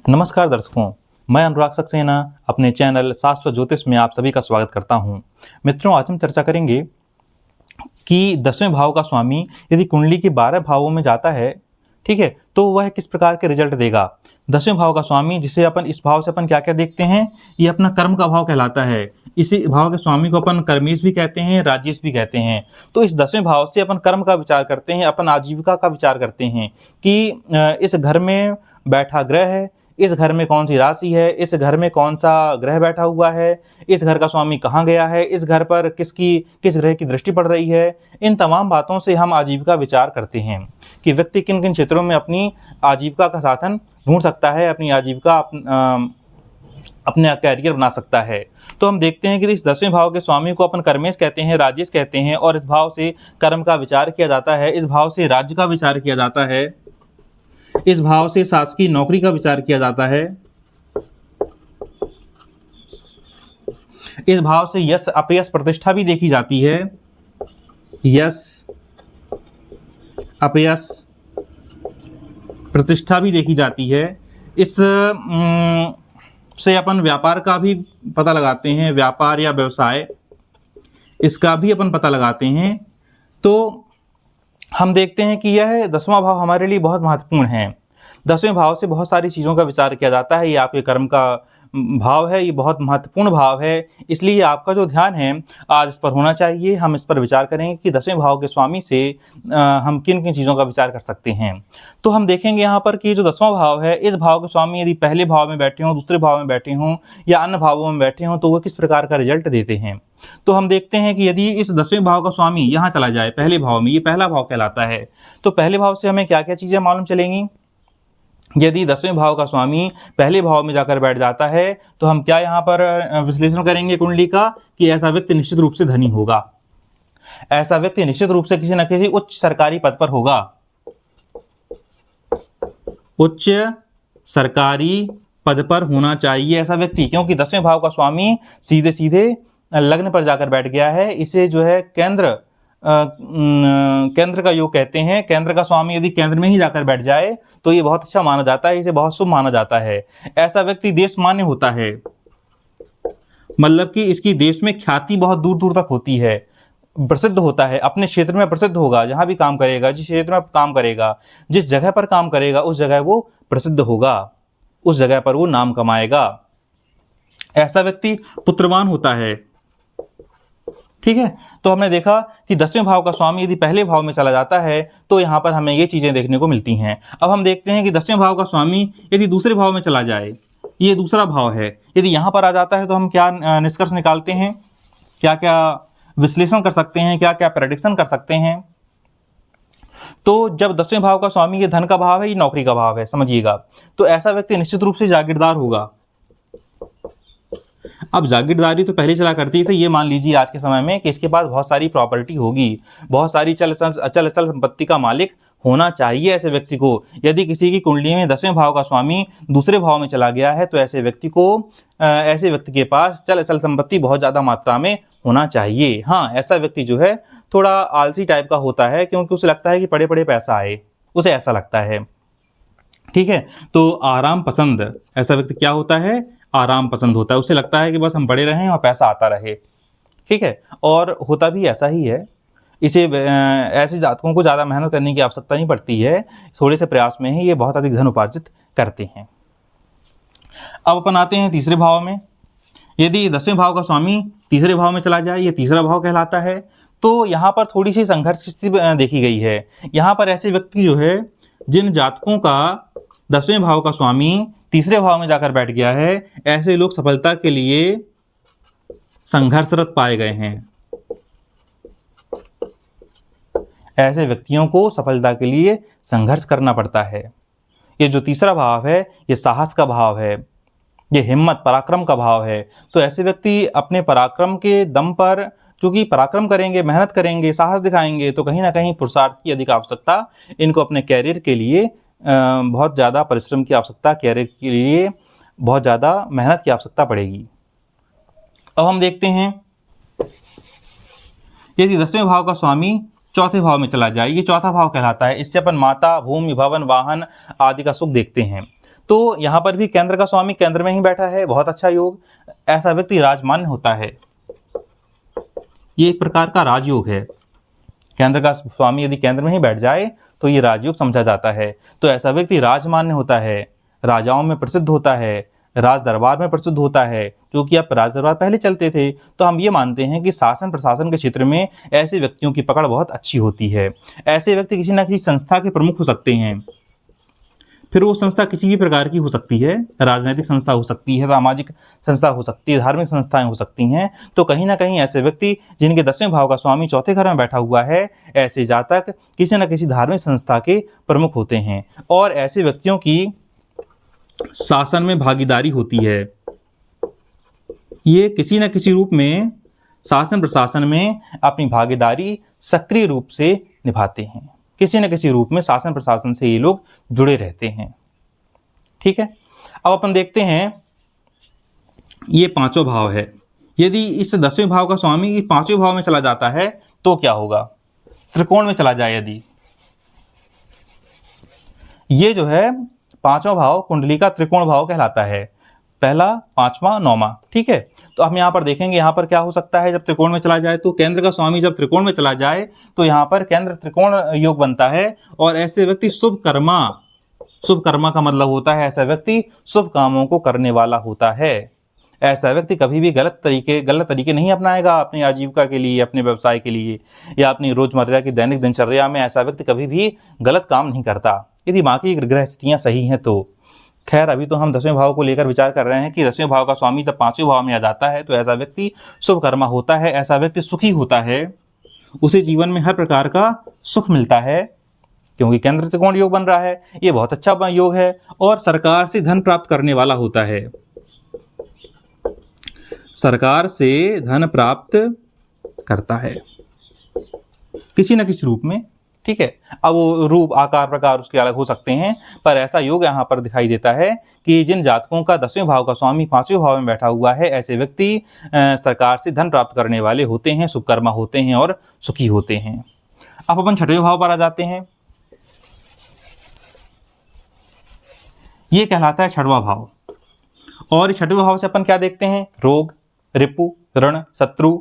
नमस्कार दर्शकों, मैं अनुराग सक्सेना अपने चैनल शास्त्र ज्योतिष में आप सभी का स्वागत करता हूं। मित्रों, आज हम चर्चा करेंगे कि 10वें भाव का स्वामी यदि कुंडली के 12 भावों में जाता है, ठीक है, तो वह किस प्रकार के रिजल्ट देगा। 10वें भाव का स्वामी, जिसे अपन इस भाव से अपन क्या क्या देखते हैं, ये अपना कर्म का भाव कहलाता है। इसी भाव के स्वामी को अपन कर्मेश भी कहते हैं, राजेश भी कहते हैं। तो इस 10वें भाव से अपन कर्म का विचार करते हैं, अपन आजीविका का विचार करते हैं कि इस घर में बैठा ग्रह है, इस घर में कौन सी राशि है, इस घर में कौन सा ग्रह बैठा हुआ है, इस घर का स्वामी कहाँ गया है, इस घर पर किस ग्रह की दृष्टि पड़ रही है। इन तमाम बातों से हम आजीविका विचार करते हैं कि व्यक्ति किन किन क्षेत्रों में अपनी आजीविका का साधन ढूंढ सकता है, अपनी आजीविका अपने कैरियर बना सकता है। तो हम देखते हैं कि इस 10वें भाव के स्वामी को अपन कर्मेश कहते हैं, राजेश कहते हैं, और इस भाव से कर्म का विचार किया जाता है, इस भाव से राज्य का विचार किया जाता है, इस भाव से शासकीय नौकरी का विचार किया जाता है, इस भाव से यश अपयश प्रतिष्ठा भी देखी जाती है। यश अपयश प्रतिष्ठा भी देखी जाती है। इस से अपन व्यापार का भी पता लगाते हैं, व्यापार या व्यवसाय, इसका भी अपन पता लगाते हैं। तो हम देखते हैं कि यह 10वां भाव हमारे लिए बहुत महत्वपूर्ण है। 10वें भाव से बहुत सारी चीज़ों का विचार किया जाता है। ये आपके कर्म का भाव है, ये बहुत महत्वपूर्ण भाव है, इसलिए आपका जो ध्यान है आज इस पर होना चाहिए। हम इस पर विचार करेंगे कि 10वें भाव के स्वामी से हम किन किन चीज़ों का विचार कर सकते हैं। तो हम देखेंगे यहाँ पर कि जो 10वां भाव है, इस भाव के स्वामी यदि पहले भाव में बैठे हों, दूसरे भाव में बैठे हों या अन्य भावों में बैठे हों, तो वह किस प्रकार का रिजल्ट देते हैं। तो हम देखते हैं कि यदि इस 10वें भाव का स्वामी यहाँ चला जाए पहले भाव में, ये पहला भाव कहलाता है, तो पहले भाव से हमें क्या क्या चीज़ें मालूम चलेंगी। यदि 10वें भाव का स्वामी पहले भाव में जाकर बैठ जाता है तो हम क्या यहाँ पर विश्लेषण करेंगे कुंडली का कि ऐसा व्यक्ति निश्चित रूप से धनी होगा, ऐसा व्यक्ति निश्चित रूप से किसी न किसी उच्च सरकारी पद पर होगा, उच्च सरकारी पद पर होना चाहिए ऐसा व्यक्ति, क्योंकि 10वें भाव का स्वामी सीधे सीधे लग्न पर जाकर बैठ गया है। इसे जो है केंद्र का योग कहते हैं। केंद्र का स्वामी यदि केंद्र में ही जाकर बैठ जाए तो ये बहुत अच्छा माना जाता है, इसे बहुत शुभ माना जाता है। ऐसा व्यक्ति देश मान्य होता है, मतलब कि इसकी देश में ख्याति बहुत दूर दूर तक होती है, प्रसिद्ध होता है, अपने क्षेत्र में प्रसिद्ध होगा। जहां भी काम करेगा, जिस क्षेत्र में काम करेगा, जिस जगह पर काम करेगा, उस जगह वो प्रसिद्ध होगा, उस जगह पर वो नाम कमाएगा। ऐसा व्यक्ति पुत्रवान होता है, ठीक है। तो हमने देखा कि 10वें भाव का स्वामी यदि पहले भाव में चला जाता है तो यहाँ पर हमें ये चीजें देखने को मिलती हैं। अब हम देखते हैं कि 10वें भाव का स्वामी यदि दूसरे भाव में चला जाए, ये दूसरा भाव है, यदि यहाँ पर आ जाता है तो हम क्या निष्कर्ष निकालते हैं, क्या क्या विश्लेषण कर सकते हैं, क्या क्या प्रेडिक्शन कर सकते हैं। तो जब 10वें भाव का स्वामी ये धन का भाव है, ये नौकरी का भाव है, समझिएगा, तो ऐसा व्यक्ति निश्चित रूप से जागीरदार होगा। अब जागीरदारी तो पहले चला करती थी, ये मान लीजिए आज के समय में कि इसके पास बहुत सारी प्रॉपर्टी होगी, बहुत सारी अचल संपत्ति का मालिक होना चाहिए ऐसे व्यक्ति को। यदि किसी की कुंडली में 10वें भाव का स्वामी दूसरे भाव में चला गया है तो ऐसे व्यक्ति के पास अचल संपत्ति बहुत ज़्यादा मात्रा में होना चाहिए। हाँ, ऐसा व्यक्ति जो है थोड़ा आलसी टाइप का होता है, क्योंकि उसे लगता है कि पड़े पड़े पैसा आए, उसे ऐसा लगता है, ठीक है। तो आराम पसंद ऐसा व्यक्ति क्या होता है, आराम पसंद होता है, उसे लगता है कि बस हम बड़े रहें और पैसा आता रहे, ठीक है। और होता भी ऐसा ही है। इसे ऐसे जातकों को ज़्यादा मेहनत करने की आवश्यकता नहीं पड़ती है, थोड़े से प्रयास में ही ये बहुत अधिक धन उपार्जित करते हैं। अब अपन आते हैं तीसरे भाव में। यदि 10वें भाव का स्वामी तीसरे भाव में चला जाए, ये तीसरा भाव कहलाता है, तो यहाँ पर थोड़ी सी संघर्ष की स्थिति देखी गई है। यहाँ पर ऐसे व्यक्ति जो है, जिन जातकों का 10वें भाव का स्वामी तीसरे भाव में जाकर बैठ गया है, ऐसे लोग सफलता के लिए संघर्षरत पाए गए हैं। ऐसे व्यक्तियों को सफलता के लिए संघर्ष करना पड़ता है। ये जो तीसरा भाव है, ये साहस का भाव है, ये हिम्मत पराक्रम का भाव है। तो ऐसे व्यक्ति अपने पराक्रम के दम पर, क्योंकि पराक्रम करेंगे, मेहनत करेंगे, साहस दिखाएंगे, तो कहीं ना कहीं पुरुषार्थ की अधिक आवश्यकता इनको अपने कैरियर के लिए बहुत ज़्यादा परिश्रम की आवश्यकता, कैरियर के लिए बहुत ज़्यादा मेहनत की आवश्यकता पड़ेगी। अब हम देखते हैं यदि 10वें भाव का स्वामी चौथे भाव में चला जाए, ये चौथा भाव कहलाता है। इससे अपन माता, भूमि, भवन, वाहन आदि का सुख देखते हैं। तो यहाँ पर भी केंद्र का स्वामी केंद्र में ही बैठा है, बहुत अच्छा योग। ऐसा व्यक्ति राजमान्य होता है, ये एक प्रकार का राजयोग है। केंद्र का स्वामी यदि केंद्र में ही बैठ जाए तो ये राजयोग समझा जाता है। तो ऐसा व्यक्ति राजमान्य होता है, राजाओं में प्रसिद्ध होता है, राज दरबार में प्रसिद्ध होता है। क्योंकि आप राज दरबार पहले चलते थे, तो हम ये मानते हैं कि शासन प्रशासन के क्षेत्र में ऐसे व्यक्तियों की पकड़ बहुत अच्छी होती है। ऐसे व्यक्ति किसी न किसी संस्था के प्रमुख हो सकते हैं, फिर वो संस्था किसी भी प्रकार की हो सकती है, राजनीतिक संस्था हो सकती है, सामाजिक संस्था हो सकती है, धार्मिक संस्थाएं हो सकती हैं। तो कहीं ना कहीं ऐसे व्यक्ति जिनके 10वें भाव का स्वामी चौथे घर में बैठा हुआ है, ऐसे जातक किसी न किसी धार्मिक संस्था के प्रमुख होते हैं। और ऐसे व्यक्तियों की शासन में भागीदारी होती है, ये किसी न किसी रूप में शासन प्रशासन में अपनी भागीदारी सक्रिय रूप से निभाते हैं। किसी न किसी रूप में शासन प्रशासन से ये लोग जुड़े रहते हैं। ठीक है, अब अपन देखते हैं ये पांचों भाव है। यदि इस 10वें भाव का स्वामी 5वें भाव में चला जाता है तो क्या होगा? त्रिकोण में चला जाए यदि, ये जो है 5वां भाव कुंडली का त्रिकोण भाव कहलाता है, पहला, 5वां, 9वां। ठीक है, तो हम यहाँ पर देखेंगे यहाँ पर क्या हो सकता है जब त्रिकोण में चला जाए। तो केंद्र का स्वामी जब त्रिकोण में चला जाए तो यहाँ पर केंद्र त्रिकोण योग बनता है। और ऐसे व्यक्ति शुभ कर्मा का मतलब होता है ऐसा व्यक्ति शुभ कामों को करने वाला होता है। ऐसा व्यक्ति कभी भी गलत तरीके नहीं अपनाएगा अपनी आजीविका के लिए, अपने व्यवसाय के लिए, या अपनी रोजमर्रा की दैनिक दिनचर्या में ऐसा व्यक्ति कभी भी गलत काम नहीं करता, यदि बाकी ग्रह स्थितियां सही हैं तो। खैर, अभी तो हम 10वें भाव को लेकर विचार कर रहे हैं कि 10वें भाव का स्वामी जब 5वें भाव में आ जाता है तो ऐसा व्यक्ति शुभ कर्मा होता है, ऐसा व्यक्ति सुखी होता है, उसे जीवन में हर प्रकार का सुख मिलता है क्योंकि केंद्र त्रिकोण योग बन रहा है। ये बहुत अच्छा योग है। और सरकार से धन प्राप्त करने वाला होता है, सरकार से धन प्राप्त करता है किसी न किसी रूप में। ठीक है, अब वो रूप आकार प्रकार उसके अलग हो सकते हैं, पर ऐसा योग यहाँ पर दिखाई देता है कि जिन जातकों का 10वें भाव का स्वामी 5वें भाव में बैठा हुआ है, ऐसे व्यक्ति सरकार से धन प्राप्त करने वाले होते हैं, सुकर्मा होते हैं और सुखी होते हैं। अब अपन 6वें भाव पर आ जाते हैं। ये कहलाता है 6वां भाव। और 6वें भाव से अपन क्या देखते हैं? रोग, रिपु, ऋण, शत्रु।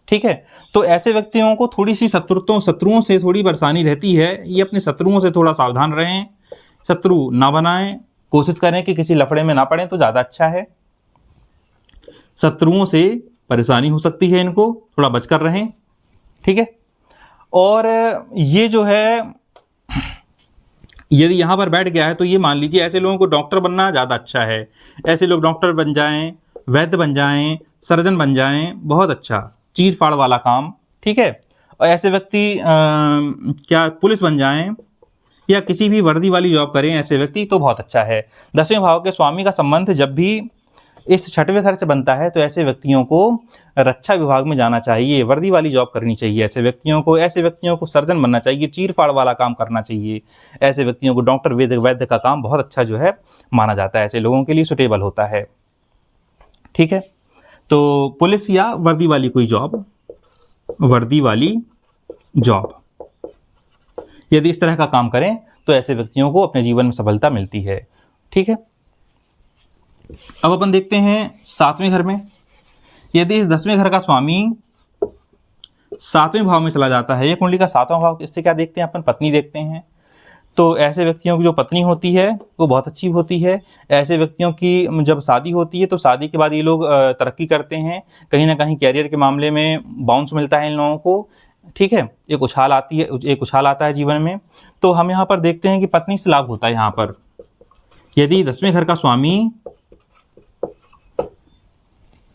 ठीक है, तो ऐसे व्यक्तियों को थोड़ी सी शत्रुओं से थोड़ी परेशानी रहती है। ये अपने शत्रुओं से थोड़ा सावधान रहें, शत्रु ना बनाएं, कोशिश करें कि किसी लफड़े में ना पड़े तो ज़्यादा अच्छा है। शत्रुओं से परेशानी हो सकती है, इनको थोड़ा बचकर रहें। ठीक है, और ये जो है यदि यहाँ पर बैठ गया है तो ये मान लीजिए ऐसे लोगों को डॉक्टर बनना ज़्यादा अच्छा है। ऐसे लोग डॉक्टर बन जाएं, वैद्य बन जाएं, सर्जन बन जाएं, बहुत अच्छा, चीर फाड़ वाला काम। ठीक है, और ऐसे व्यक्ति क्या पुलिस बन जाएं या किसी भी वर्दी वाली जॉब करें ऐसे व्यक्ति, तो बहुत अच्छा है। 10वें भाव के स्वामी का संबंध जब भी इस 6वें घर से बनता है तो ऐसे व्यक्तियों को रक्षा विभाग में जाना चाहिए, वर्दी वाली जॉब करनी चाहिए। ऐसे व्यक्तियों को सर्जन बनना चाहिए, चीर फाड़ वाला काम करना चाहिए। ऐसे व्यक्तियों को डॉक्टर वैद्य का काम बहुत अच्छा जो है माना जाता है, ऐसे लोगों के लिए सुटेबल होता है। ठीक है, तो पुलिस या वर्दी वाली कोई जॉब, यदि इस तरह का काम करें तो ऐसे व्यक्तियों को अपने जीवन में सफलता मिलती है। ठीक है, अब अपन देखते हैं 7वें घर में। यदि इस 10वें घर का स्वामी 7वें भाव में चला जाता है, ये कुंडली का 7वां भाव, इससे क्या देखते हैं अपन? पत्नी देखते हैं। तो ऐसे व्यक्तियों की जो पत्नी होती है वो बहुत अच्छी होती है। ऐसे व्यक्तियों की जब शादी होती है तो शादी के बाद ये लोग तरक्की करते हैं, कहीं ना कहीं कैरियर के मामले में बाउंस मिलता है इन लोगों को। ठीक है, एक उछाल आता है जीवन में। तो हम यहाँ पर देखते हैं कि पत्नी से लाभ होता है। यहाँ पर यदि 10वें घर का स्वामी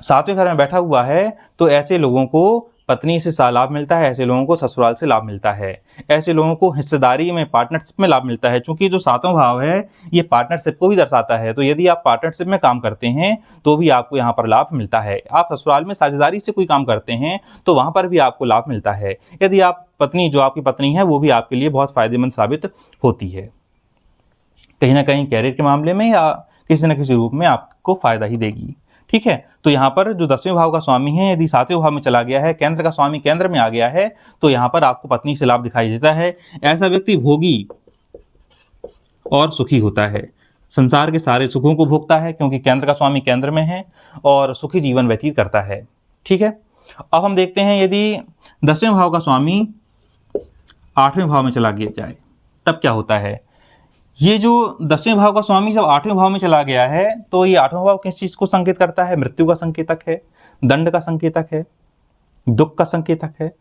7वें घर में बैठा हुआ है तो ऐसे लोगों को पत्नी से लाभ मिलता है, ऐसे लोगों को ससुराल से लाभ मिलता है, ऐसे लोगों को हिस्सेदारी में, पार्टनरशिप में लाभ मिलता है। क्योंकि जो 7वां भाव है ये पार्टनरशिप को भी दर्शाता है। तो यदि आप पार्टनरशिप में काम करते हैं तो भी आपको यहाँ पर लाभ मिलता है। आप ससुराल में साझेदारी से कोई काम करते हैं तो वहाँ पर भी आपको लाभ मिलता है। यदि आप जो आपकी पत्नी है वो भी आपके लिए बहुत फायदेमंद साबित होती है, कहीं ना कहीं कैरियर के मामले में या किसी न किसी रूप में आपको फायदा ही देगी। ठीक है, तो यहाँ पर जो 10वें भाव का स्वामी है यदि 7वें भाव में चला गया है, केंद्र का स्वामी केंद्र में आ गया है, तो यहाँ पर आपको पत्नी से लाभ दिखाई देता है। ऐसा व्यक्ति भोगी और सुखी होता है। संसार के सारे सुखों को भोगता है, क्योंकि केंद्र का स्वामी केंद्र में है और सुखी जीवन व्यतीत करता है। ठीक है, अब हम देखते हैं यदि 10वें भाव का स्वामी 8वें भाव में चला गया जाए तब क्या होता है। ये जो 10वें भाव का स्वामी जब 8वें भाव में चला गया है तो ये 8वां भाव किस चीज को संकेत करता है? मृत्यु का संकेतक है, दंड का संकेतक है, दुख का संकेतक है।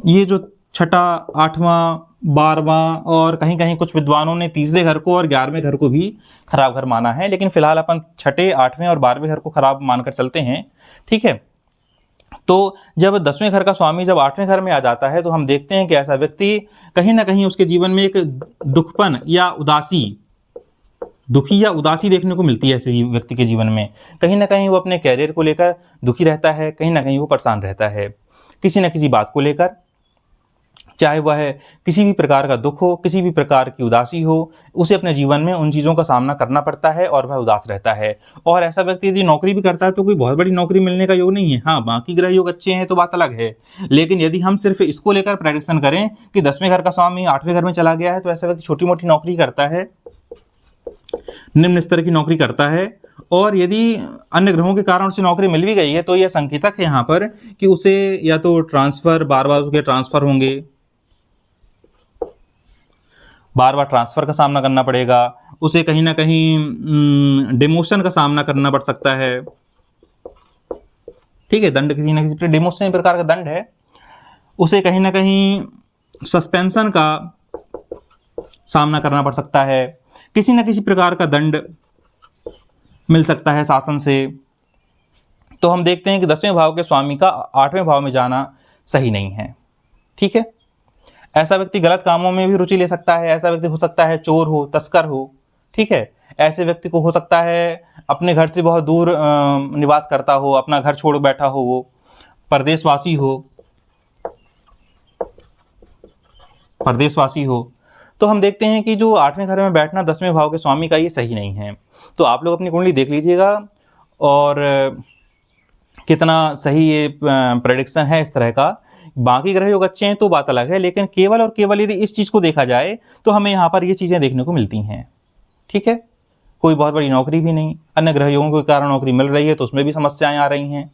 ये जो छठा, 8वां, 12वां और कहीं कहीं कुछ विद्वानों ने तीसरे घर को और 11वें घर को भी खराब घर माना है, लेकिन फिलहाल अपन छठे, 8वें और 12वें घर को खराब मानकर चलते हैं। ठीक है, तो जब 10वें घर का स्वामी जब 8वें घर में आ जाता है तो हम देखते हैं कि ऐसा व्यक्ति कहीं ना कहीं उसके जीवन में एक दुखपन या उदासी, दुखी या उदासी देखने को मिलती है ऐसे व्यक्ति के जीवन में। कहीं ना कहीं वो अपने कैरियर को लेकर दुखी रहता है, कहीं ना कहीं वो परेशान रहता है किसी न किसी बात को लेकर, चाहे वह किसी भी प्रकार का दुख हो, किसी भी प्रकार की उदासी हो, उसे अपने जीवन में उन चीज़ों का सामना करना पड़ता है और वह उदास रहता है। और ऐसा व्यक्ति यदि नौकरी भी करता है तो कोई बहुत बड़ी नौकरी मिलने का योग नहीं है। हाँ, बाकी ग्रह योग अच्छे हैं तो बात अलग है, लेकिन यदि हम सिर्फ इसको लेकर प्रेडिक्शन करें कि 10वें घर का स्वामी 8वें घर में चला गया है तो ऐसा व्यक्ति छोटी मोटी नौकरी करता है, निम्न स्तर की नौकरी करता है, और यदि अन्य ग्रहों के कारण उसे नौकरी मिल भी गई है तो यह संकेतक है यहाँ पर कि उसे या तो ट्रांसफर, बार बार उसके ट्रांसफर होंगे, बार बार ट्रांसफर का सामना करना पड़ेगा, उसे कहीं ना कहीं डिमोशन का सामना करना पड़ सकता है। ठीक है, दंड किसी न किसी डिमोशन प्रकार का दंड है, उसे कहीं ना कहीं सस्पेंशन का सामना करना पड़ सकता है, किसी न किसी प्रकार का दंड मिल सकता है शासन से। तो हम देखते हैं कि 10वें भाव के स्वामी का 8वें भाव में जाना सही नहीं है। ठीक है, ऐसा व्यक्ति गलत कामों में भी रुचि ले सकता है। ऐसा व्यक्ति हो सकता है चोर हो, तस्कर हो। ठीक है, ऐसे व्यक्ति को हो सकता है अपने घर से बहुत दूर निवास करता हो, अपना घर छोड़ बैठा हो, वो परदेशवासी हो। तो हम देखते हैं कि जो 8वें घर में बैठना 10वें भाव के स्वामी का ये सही नहीं है। तो आप लोग अपनी कुंडली देख लीजिएगा और कितना सही ये प्रेडिक्शन है इस तरह का। बाकी ग्रह योग अच्छे हैं तो बात अलग है, लेकिन केवल और केवल यदि इस चीज को देखा जाए तो हमें यहाँ पर ये चीजें देखने को मिलती हैं। ठीक है, कोई बहुत बड़ी नौकरी भी नहीं, अन्य ग्रह योगों के कारण नौकरी मिल रही है तो उसमें भी समस्याएं आ रही हैं।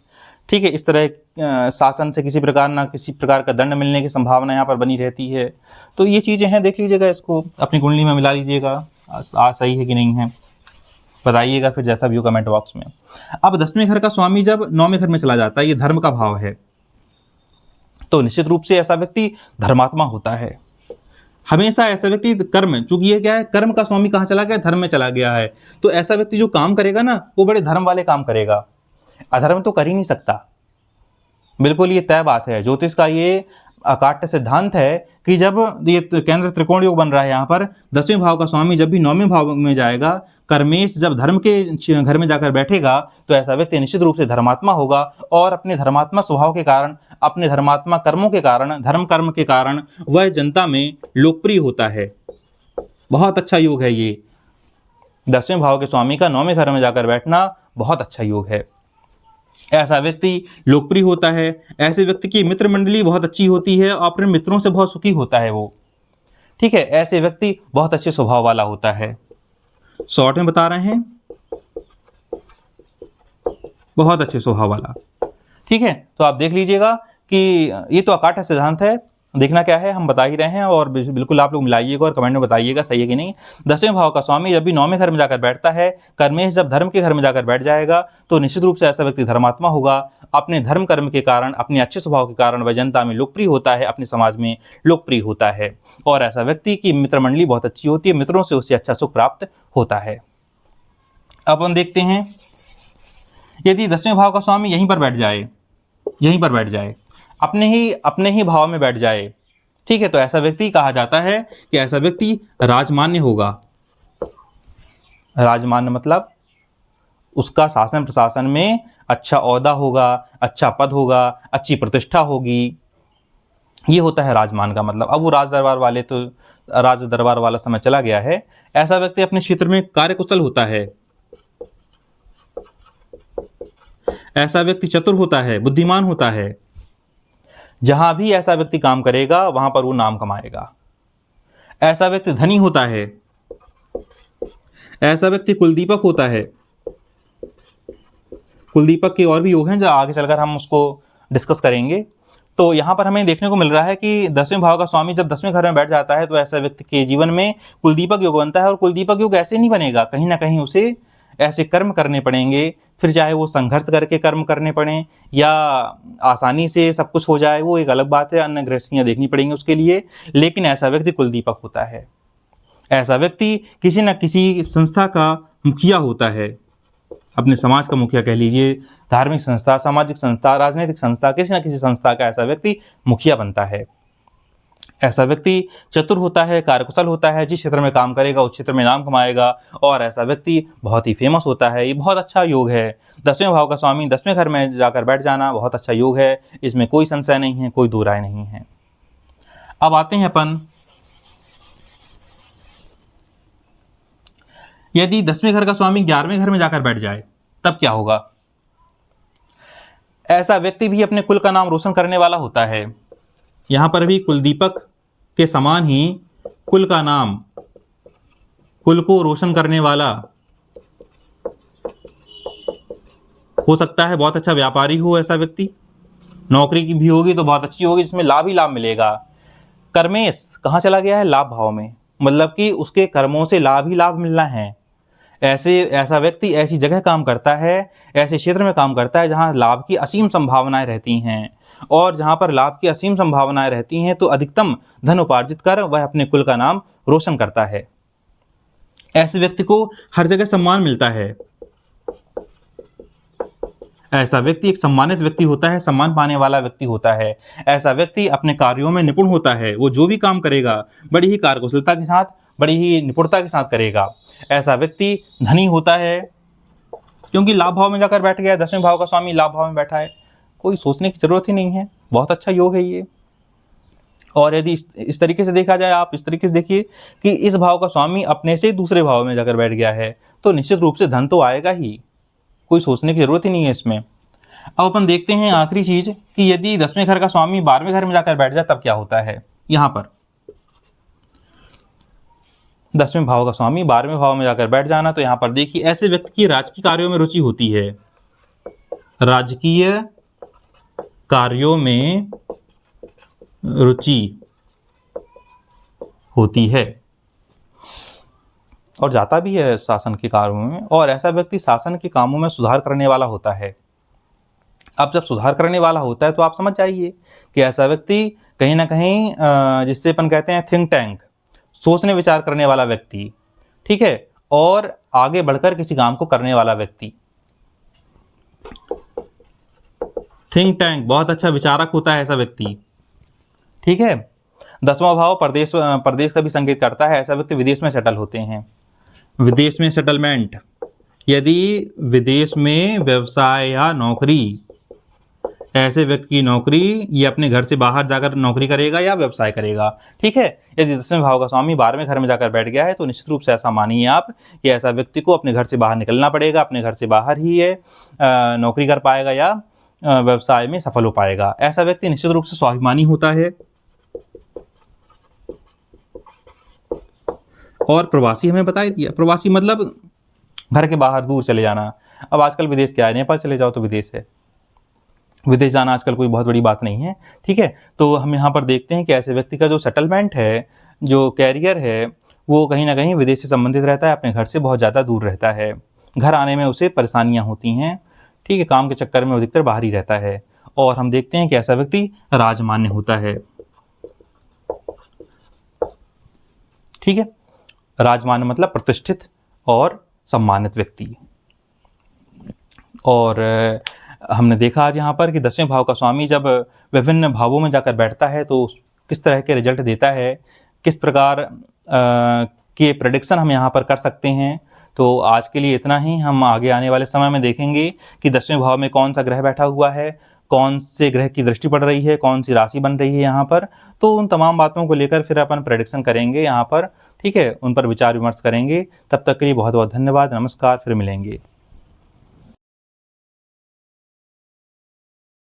ठीक है, इस तरह शासन से किसी प्रकार का दंड मिलने की संभावना यहाँ पर बनी रहती है। तो ये चीजें हैं, देख लीजिएगा, इसको अपनी कुंडली में मिला लीजिएगा, सही है कि नहीं है बताइएगा फिर जैसा भी हो कमेंट बॉक्स में। अब 10वें घर का स्वामी जब 9वें घर में चला जाता है, ये धर्म का भाव है, तो निश्चित रूप से ऐसा व्यक्ति धर्मात्मा होता है। हमेशा ऐसा व्यक्ति कर्म, चूंकि ये क्या है, कर्म का स्वामी कहाँ चला गया, धर्म में चला गया है, तो ऐसा व्यक्ति जो काम करेगा ना वो बड़े धर्म वाले काम करेगा, अधर्म तो कर ही नहीं सकता। बिल्कुल ये तय बात है, ज्योतिष का ये अकाट्य सिद्धांत है कि जब ये केंद्र त्रिकोण योग बन रहा है यहाँ पर, 10वें भाव का स्वामी जब भी 9वें भाव में जाएगा, कर्मेश जब धर्म के घर में जाकर बैठेगा तो ऐसा व्यक्ति निश्चित रूप से धर्मात्मा होगा और अपने धर्मात्मा स्वभाव के कारण, अपने धर्मात्मा कर्मों के कारण, धर्म कर्म के कारण वह जनता में लोकप्रिय होता है। बहुत अच्छा योग है ये, 10वें भाव के स्वामी का 9वें घर में जाकर बैठना बहुत अच्छा योग है। ऐसा व्यक्ति लोकप्रिय होता है, ऐसे व्यक्ति की मित्र मंडली बहुत अच्छी होती है और अपने मित्रों से बहुत सुखी होता है वो। ठीक है, ऐसे व्यक्ति बहुत अच्छे स्वभाव वाला होता है। शॉर्ट में बता रहे हैं, बहुत अच्छे स्वभाव वाला। ठीक है, तो आप देख लीजिएगा कि ये तो अकाट्य सिद्धांत है, देखना क्या है हम बता ही रहे हैं, और बिल्कुल आप लोग मिलाइएगा और कमेंट में बताइएगा सही है कि नहीं। 10वें भाव का स्वामी जब भी 9वें घर में जाकर बैठता है, कर्मेश जब धर्म के घर में जाकर बैठ जाएगा तो निश्चित रूप से ऐसा व्यक्ति धर्मात्मा होगा। अपने धर्म कर्म के कारण, अपने अच्छे स्वभाव के कारण वह जनता में लोकप्रिय होता है, अपने समाज में लोकप्रिय होता है, और ऐसा व्यक्ति की मित्र मंडली बहुत अच्छी होती है, मित्रों से उसे अच्छा सुख प्राप्त होता है। अब हम देखते हैं यदि 10वें भाव का स्वामी यहीं पर बैठ जाए, अपने ही भाव में बैठ जाए, ठीक है, तो ऐसा व्यक्ति कहा जाता है कि ऐसा व्यक्ति राजमान्य होगा। राजमान्य मतलब उसका शासन प्रशासन में अच्छा ओहदा होगा, अच्छा पद होगा, अच्छी प्रतिष्ठा होगी, ये होता है राजमान का मतलब। अब वो राज दरबार वाला समय चला गया है। ऐसा व्यक्ति अपने क्षेत्र में कार्यकुशल होता है, ऐसा व्यक्ति चतुर होता है, बुद्धिमान होता है। जहां भी ऐसा व्यक्ति काम करेगा वहां पर वो नाम कमाएगा। ऐसा व्यक्ति धनी होता है, ऐसा व्यक्ति कुलदीपक होता है। कुलदीपक के और भी योग हैं जो आगे चलकर हम उसको डिस्कस करेंगे। तो यहाँ पर हमें देखने को मिल रहा है कि 10वें भाव का स्वामी जब 10वें घर में बैठ जाता है तो ऐसा व्यक्ति के जीवन में कुलदीपक योग बनता है। और कुलदीपक योग ऐसे नहीं बनेगा, कहीं ना कहीं उसे ऐसे कर्म करने पड़ेंगे, फिर चाहे वो संघर्ष करके कर्म करने पड़े या आसानी से सब कुछ हो जाए, वो एक अलग बात है, अन्य गृहस्थियाँ देखनी पड़ेंगी उसके लिए। लेकिन ऐसा व्यक्ति कुलदीपक होता है। ऐसा व्यक्ति किसी न किसी संस्था का मुखिया होता है, अपने समाज का मुखिया कह लीजिए, धार्मिक संस्था, सामाजिक संस्था, राजनीतिक संस्था, किसी न किसी संस्था का ऐसा व्यक्ति मुखिया बनता है। ऐसा व्यक्ति चतुर होता है, कार्यकुशल होता है, जिस क्षेत्र में काम करेगा उस क्षेत्र में नाम कमाएगा। और ऐसा व्यक्ति बहुत ही फेमस होता है। ये बहुत अच्छा योग है। 10वें भाव का स्वामी 10वें घर में जाकर बैठ जाना बहुत अच्छा योग है, इसमें कोई संशय नहीं है, कोई दो राय नहीं है। अब आते हैं अपन, यदि 10वें घर का स्वामी 11वें घर में जाकर बैठ जाए तब क्या होगा। ऐसा व्यक्ति भी अपने कुल का नाम रोशन करने वाला होता है। यहां पर भी कुलदीपक के समान ही कुल का नाम, कुल को रोशन करने वाला हो सकता है। बहुत अच्छा व्यापारी हो ऐसा व्यक्ति, नौकरी की भी होगी तो बहुत अच्छी होगी, जिसमें लाभ ही लाभ मिलेगा। कर्मेश कहां चला गया है, लाभ भाव में, मतलब कि उसके कर्मों से लाभ ही लाभ मिलना है। ऐसा व्यक्ति ऐसी जगह काम करता है, ऐसे क्षेत्र में काम करता है जहां लाभ की असीम संभावनाएं रहती हैं। और जहां पर लाभ की असीम संभावनाएं रहती हैं तो अधिकतम धन उपार्जित कर वह अपने कुल का नाम रोशन करता है। ऐसे व्यक्ति को हर जगह सम्मान मिलता है। ऐसा व्यक्ति एक सम्मानित व्यक्ति होता है, सम्मान पाने वाला व्यक्ति होता है। ऐसा व्यक्ति अपने कार्यों में निपुण होता है। वो जो भी काम करेगा बड़ी ही कार्यकुशलता के साथ, बड़ी ही निपुणता के साथ करेगा। ऐसा व्यक्ति धनी होता है, क्योंकि लाभ भाव में जाकर बैठ गया। 10वें भाव का स्वामी लाभ भाव में बैठा है, कोई सोचने की जरूरत ही नहीं है। बहुत अच्छा योग है ये। और यदि इस तरीके से देखा जाए, आप इस तरीके से देखिए कि इस भाव का स्वामी अपने से दूसरे भाव में जाकर बैठ गया है, तो निश्चित रूप से धन तो आएगा ही, कोई सोचने की जरूरत ही नहीं है इसमें। अब अपन देखते हैं आखिरी चीज कि यदि 10वें घर का स्वामी 12वें घर में जाकर बैठ जाए तब क्या होता है। यहां पर 10वें भाव का स्वामी 12वें भाव में जाकर बैठ जाना, तो यहां पर देखिए ऐसे व्यक्ति की राजकीय कार्यों में रुचि होती है। राजकीय कार्यों में रुचि होती है और जाता भी है शासन के कार्यों में। और ऐसा व्यक्ति शासन के कामों में सुधार करने वाला होता है। अब जब सुधार करने वाला होता है तो आप समझ जाइए कि ऐसा व्यक्ति कहीं ना कहीं जिससे अपन कहते हैं थिंक टैंक, सोचने विचार करने वाला व्यक्ति, ठीक है, और आगे बढ़कर किसी काम को करने वाला व्यक्ति। थिंक टैंक, बहुत अच्छा विचारक होता है ऐसा व्यक्ति, ठीक है। 10वां भाव प्रदेश का भी संकेत करता है। ऐसा व्यक्ति विदेश में सेटल होते हैं। विदेश में सेटलमेंट, यदि विदेश में व्यवसाय या नौकरी, ऐसे व्यक्ति की नौकरी ये अपने घर से बाहर जाकर नौकरी करेगा या व्यवसाय करेगा, ठीक है। यदि 10वें भाव का स्वामी 12वें घर में जाकर बैठ गया है तो निश्चित रूप से ऐसा मानिए आप कि ऐसा व्यक्ति को अपने घर से बाहर निकलना पड़ेगा। अपने घर से बाहर ही ये नौकरी कर पाएगा या व्यवसाय में सफल हो पाएगा। ऐसा व्यक्ति निश्चित रूप से स्वाभिमानी होता है। और प्रवासी हमें बता दिया, प्रवासी मतलब घर के बाहर दूर चले जाना। अब आजकल विदेश क्या है, नेपाल चले जाओ तो विदेश है। विदेश जाना आजकल कोई बहुत बड़ी बात नहीं है, ठीक है। तो हम यहाँ पर देखते हैं कि ऐसे व्यक्ति का जो सेटलमेंट है, जो कैरियर है, वो कहीं ना कहीं विदेश से संबंधित रहता है, अपने घर से बहुत ज़्यादा दूर रहता है। घर आने में उसे परेशानियाँ होती हैं, ठीक है। काम के चक्कर में अधिकतर बाहर ही रहता है। और हम देखते हैं कि ऐसा व्यक्ति राजमान्य होता है, ठीक है। राजमान्य मतलब प्रतिष्ठित और सम्मानित व्यक्ति। और हमने देखा आज यहाँ पर कि 10वें भाव का स्वामी जब विभिन्न भावों में जाकर बैठता है तो किस तरह के रिजल्ट देता है, किस प्रकार के प्रेडिक्शन हम यहाँ पर कर सकते हैं। तो आज के लिए इतना ही। हम आगे आने वाले समय में देखेंगे कि 10वें भाव में कौन सा ग्रह बैठा हुआ है, कौन से ग्रह की दृष्टि पड़ रही है, कौन सी राशि बन रही है यहाँ पर। तो उन तमाम बातों को लेकर फिर अपन प्रेडिक्शन करेंगे यहाँ पर, ठीक है, उन पर विचार विमर्श करेंगे। तब तक के लिए बहुत बहुत धन्यवाद, नमस्कार, फिर मिलेंगे।